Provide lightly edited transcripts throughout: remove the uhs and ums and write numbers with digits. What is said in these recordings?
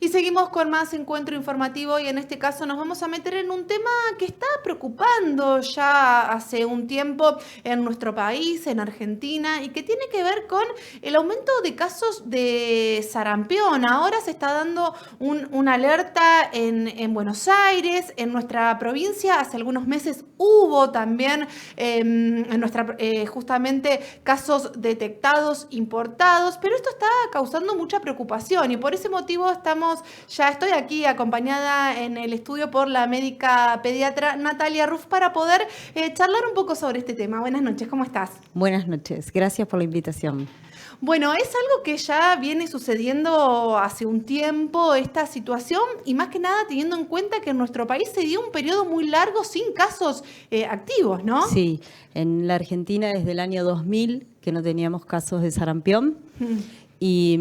seguimos con más encuentro informativo y en este caso nos vamos a meter en un tema que está preocupando ya hace un tiempo en nuestro país, en Argentina, y que tiene que ver con el aumento de casos de sarampión. Ahora se está dando una alerta en Buenos Aires, en nuestra provincia. Hace algunos meses hubo también justamente casos detectados, importados, pero esto está causando mucha preocupación y por ese motivo estoy aquí acompañada en el estudio por la médica pediatra Natalia Ruff para poder charlar un poco sobre este tema. Buenas noches, ¿cómo estás? Buenas noches, gracias por la invitación. Bueno, es algo que ya viene sucediendo hace un tiempo, esta situación, y más que nada teniendo en cuenta que en nuestro país se dio un periodo muy largo sin casos activos, ¿no? Sí, en la Argentina desde el año 2000 que no teníamos casos de sarampión. Y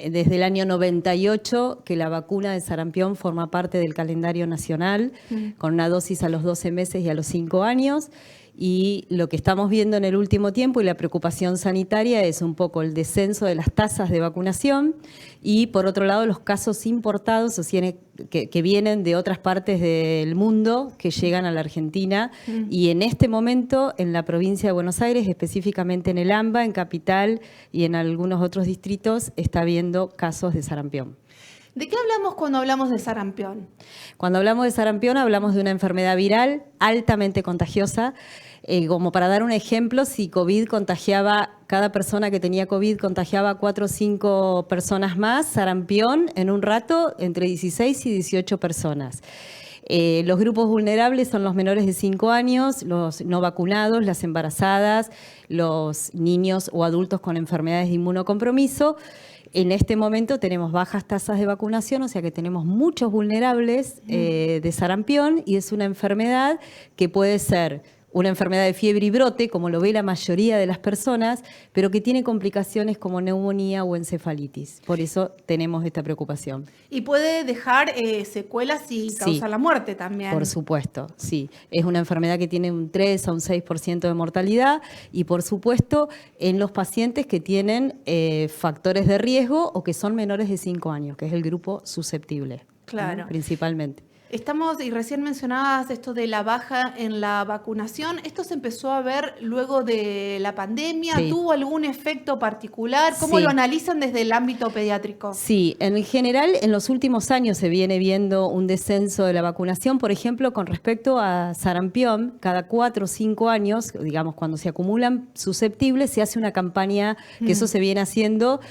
desde el año 98 que la vacuna de sarampión forma parte del calendario nacional, con una dosis a los 12 meses y a los 5 años. Y lo que estamos viendo en el último tiempo y la preocupación sanitaria es un poco el descenso de las tasas de vacunación y, por otro lado, los casos importados, o sea, que vienen de otras partes del mundo que llegan a la Argentina. Y en este momento, en la provincia de Buenos Aires, específicamente en el AMBA, en Capital y en algunos otros distritos, está habiendo casos de sarampión. ¿De qué hablamos cuando hablamos de sarampión? Cuando hablamos de sarampión hablamos de una enfermedad viral altamente contagiosa. Como para dar un ejemplo, si cada persona que tenía COVID contagiaba 4 o 5 personas más, sarampión en un rato entre 16 y 18 personas. Los grupos vulnerables son los menores de 5 años, los no vacunados, las embarazadas, los niños o adultos con enfermedades de inmunocompromiso. En este momento tenemos bajas tasas de vacunación, o sea que tenemos muchos vulnerables de sarampión, y es una enfermedad que puede ser una enfermedad de fiebre y brote, como lo ve la mayoría de las personas, pero que tiene complicaciones como neumonía o encefalitis. Por eso tenemos esta preocupación. Y puede dejar secuelas y causar la muerte también. Por supuesto, sí. Es una enfermedad que tiene un 3 a un 6% de mortalidad y, por supuesto, en los pacientes que tienen factores de riesgo o que son menores de 5 años, que es el grupo susceptible. Claro. ¿No? Principalmente. Y recién mencionabas esto de la baja en la vacunación. ¿Esto se empezó a ver luego de la pandemia? Sí. ¿Tuvo algún efecto particular? ¿Cómo lo analizan desde el ámbito pediátrico? Sí, en general en los últimos años se viene viendo un descenso de la vacunación. Por ejemplo, con respecto a sarampión, cada 4 o 5 años, digamos, cuando se acumulan susceptibles, se hace una campaña, que eso se viene haciendo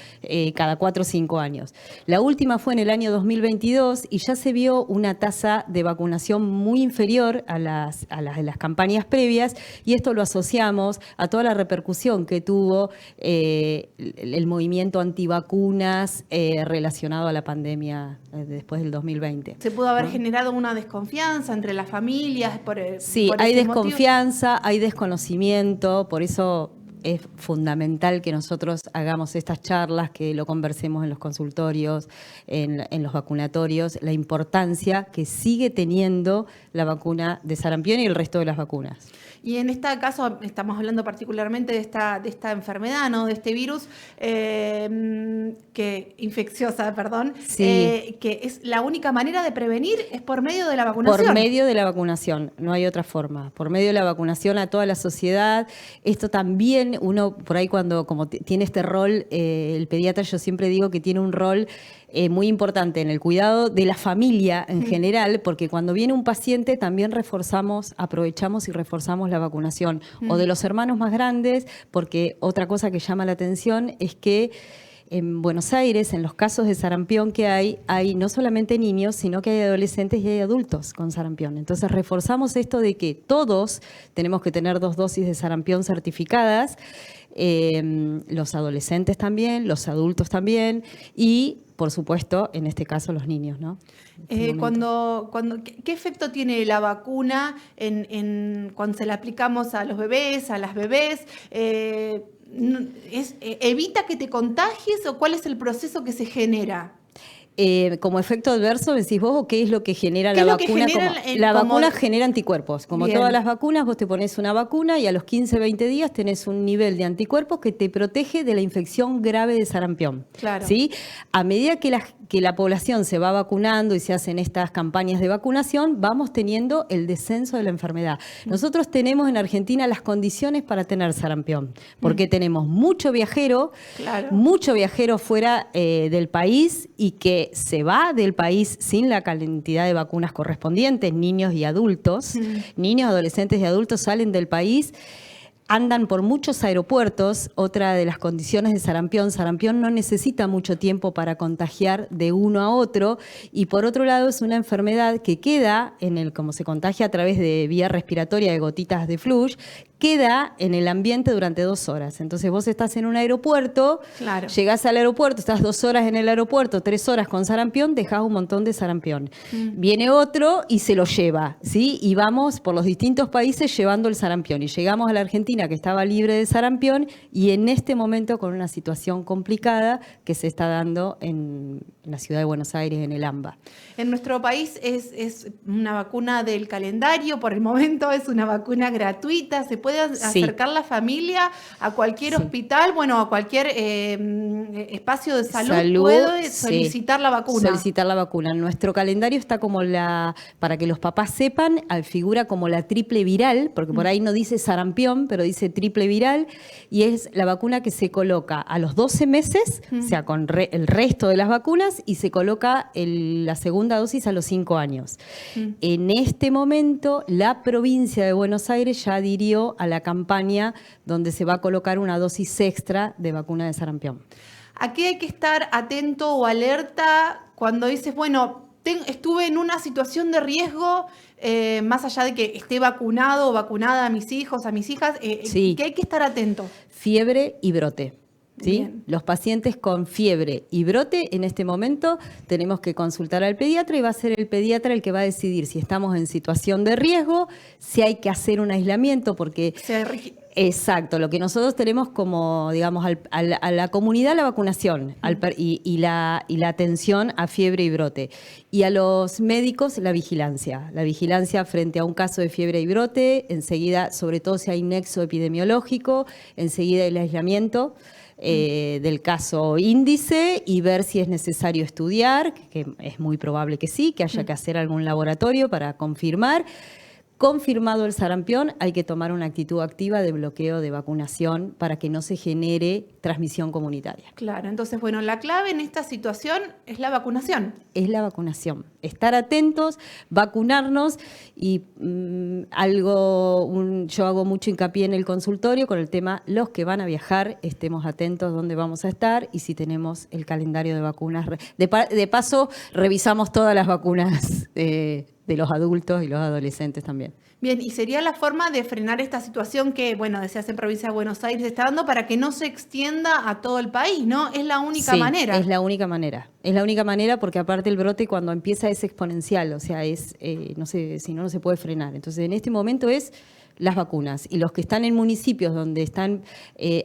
cada 4 o 5 años. La última fue en el año 2022 y ya se vio una tasa de vacunación muy inferior a las campañas previas, y esto lo asociamos a toda la repercusión que tuvo el movimiento antivacunas relacionado a la pandemia después del 2020. ¿Se pudo haber generado una desconfianza entre las familias? Sí, hay desconfianza, hay desconocimiento, por eso es fundamental que nosotros hagamos estas charlas, que lo conversemos en los consultorios, en los vacunatorios, la importancia que sigue teniendo la vacuna de sarampión y el resto de las vacunas. Y en este caso estamos hablando particularmente de esta enfermedad, ¿no? De este virus infecciosa, sí. Que es la única manera de prevenir es por medio de la vacunación. Por medio de la vacunación, no hay otra forma. Por medio de la vacunación a toda la sociedad. Esto también uno por ahí como tiene este rol, el pediatra, yo siempre digo que tiene un rol muy importante en el cuidado de la familia en general, porque cuando viene un paciente también aprovechamos y reforzamos la vacunación, o de los hermanos más grandes, porque otra cosa que llama la atención es que en Buenos Aires, en los casos de sarampión que hay no solamente niños, sino que hay adolescentes y hay adultos con sarampión. Entonces reforzamos esto de que todos tenemos que tener 2 dosis de sarampión certificadas, los adolescentes también, los adultos también y, por supuesto, en este caso los niños, ¿no? ¿Qué efecto tiene la vacuna cuando se la aplicamos a los bebés, a las bebés? ¿Evita que te contagies o cuál es el proceso que se genera? como efecto adverso, decís vos, ¿o qué es lo que genera ¿Qué la es lo que vacuna? genera La como- vacuna genera anticuerpos. Como Bien. todas las vacunas, vos te pones una vacuna y a los 15, 20 días tenés un nivel de anticuerpos que te protege de la infección grave de sarampión. Claro. ¿Sí? A medida que la población se va vacunando y se hacen estas campañas de vacunación, vamos teniendo el descenso de la enfermedad. Nosotros tenemos en Argentina las condiciones para tener sarampión, porque tenemos mucho viajero fuera del país y que se va del país sin la cantidad de vacunas correspondientes, niños y adultos. Niños, adolescentes y adultos salen del país. Andan por muchos aeropuertos, otra de las condiciones de sarampión. Sarampión no necesita mucho tiempo para contagiar de uno a otro y por otro lado es una enfermedad que queda como se contagia a través de vía respiratoria de gotitas de flush, queda en el ambiente durante 2 horas. Entonces vos estás en un aeropuerto, llegás al aeropuerto, estás 2 horas en el aeropuerto, 3 horas con sarampión, dejás un montón de sarampión. Viene otro y se lo lleva, ¿sí? Y vamos por los distintos países llevando el sarampión. Y llegamos a la Argentina, que estaba libre de sarampión, y en este momento con una situación complicada que se está dando en la ciudad de Buenos Aires, en el AMBA. En nuestro país es una vacuna del calendario, por el momento es una vacuna gratuita, se puede acercar la familia a cualquier hospital, bueno, a cualquier espacio de salud puede solicitar la vacuna. Solicitar la vacuna. Nuestro calendario está como para que los papás sepan, figura como la triple viral, porque por ahí no dice sarampión, pero dice triple viral, y es la vacuna que se coloca a los 12 meses, o sea, con el resto de las vacunas, y se coloca la segunda dosis a los 5 años. En este momento, la provincia de Buenos Aires ya adhirió a la campaña donde se va a colocar una dosis extra de vacuna de sarampión. ¿A qué hay que estar atento o alerta cuando dices, bueno, estuve en una situación de riesgo, más allá de que esté vacunado o vacunada a mis hijos, a mis hijas, ¿qué hay que estar atento? Fiebre y brote. ¿Sí? Bien. Los pacientes con fiebre y brote, en este momento tenemos que consultar al pediatra y va a ser el pediatra el que va a decidir si estamos en situación de riesgo, si hay que hacer un aislamiento, porque... Exacto, lo que nosotros tenemos como, digamos, a la comunidad la vacunación y la atención a fiebre y brote. Y a los médicos la vigilancia. La vigilancia frente a un caso de fiebre y brote, enseguida, sobre todo si hay nexo epidemiológico, enseguida el aislamiento del caso índice y ver si es necesario estudiar, que es muy probable que sí, que haya que hacer algún laboratorio para confirmar. Confirmado el sarampión, hay que tomar una actitud activa de bloqueo de vacunación para que no se genere transmisión comunitaria. Claro, entonces, bueno, la clave en esta situación es la vacunación. Es la vacunación. Estar atentos, vacunarnos y yo hago mucho hincapié en el consultorio con el tema, los que van a viajar, estemos atentos dónde vamos a estar y si tenemos el calendario de vacunas. De paso, revisamos todas las vacunas de los adultos y los adolescentes también. Bien, y sería la forma de frenar esta situación que, bueno, deseas en provincia de Buenos Aires, se está dando para que no se extienda a todo el país, ¿no? Es la única manera. Es la única manera. Es la única manera porque aparte el brote cuando empieza es exponencial, o sea, no se puede frenar. Entonces, en este momento es las vacunas. Y los que están en municipios donde están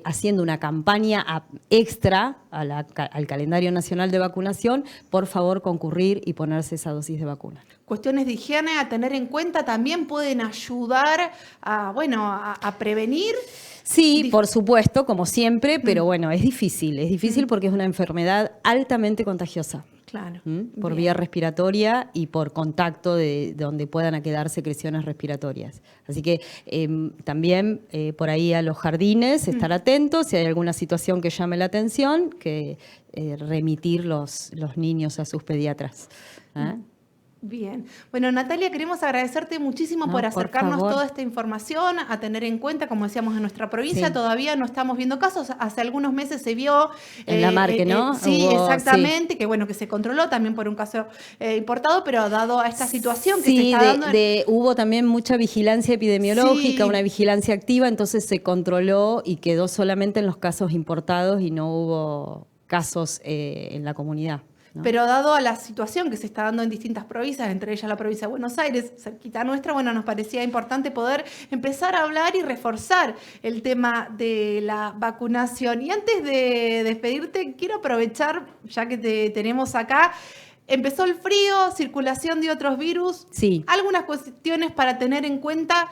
haciendo una campaña extra al calendario nacional de vacunación, por favor concurrir y ponerse esa dosis de vacuna. Cuestiones de higiene a tener en cuenta también pueden ayudar a prevenir. Sí, por supuesto, como siempre, pero bueno, es difícil porque es una enfermedad altamente contagiosa. Claro. Por vía respiratoria y por contacto de donde puedan quedar secreciones respiratorias. Así que también por ahí a los jardines estar atentos, si hay alguna situación que llame la atención, que remitir los niños a sus pediatras. Bien. Bueno, Natalia, queremos agradecerte muchísimo por acercarnos toda esta información, a tener en cuenta, como decíamos, en nuestra provincia todavía no estamos viendo casos. Hace algunos meses se vio... En la Marque, ¿no? Sí, exactamente, que bueno, que se controló también por un caso importado, pero dado a esta situación que se está dando... Hubo también mucha vigilancia epidemiológica, una vigilancia activa, entonces se controló y quedó solamente en los casos importados y no hubo casos en la comunidad. ¿no? Pero dado a la situación que se está dando en distintas provincias, entre ellas la provincia de Buenos Aires, cerquita nuestra, bueno, nos parecía importante poder empezar a hablar y reforzar el tema de la vacunación. Y antes de despedirte, quiero aprovechar, ya que te tenemos acá, empezó el frío, circulación de otros virus, Sí. algunas cuestiones para tener en cuenta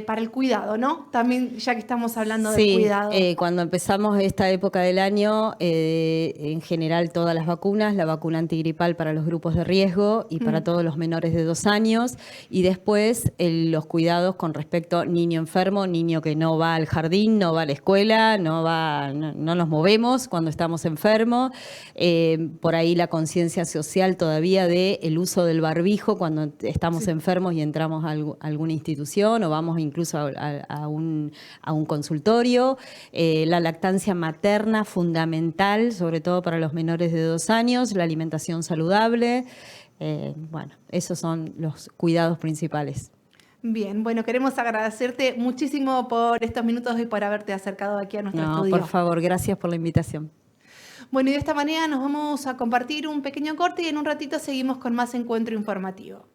para el cuidado, ¿no? También, ya que estamos hablando del Sí, cuidado. cuando empezamos esta época del año, en general todas las vacunas, la vacuna antigripal para los grupos de riesgo y para todos los menores de 2 años, y después los cuidados con respecto a niño enfermo, niño que no va al jardín, no va a la escuela, no nos movemos cuando estamos enfermos, por ahí la conciencia social todavía del uso del barbijo cuando estamos enfermos y entramos a alguna institución o vamos incluso a un consultorio. La lactancia materna fundamental, sobre todo para los menores de 2 años, la alimentación saludable. Bueno, esos son los cuidados principales. Bien, bueno, queremos agradecerte muchísimo por estos minutos y por haberte acercado aquí a nuestro estudio. Por favor, gracias por la invitación. Bueno, y de esta manera nos vamos a compartir un pequeño corte y en un ratito seguimos con más encuentro informativo.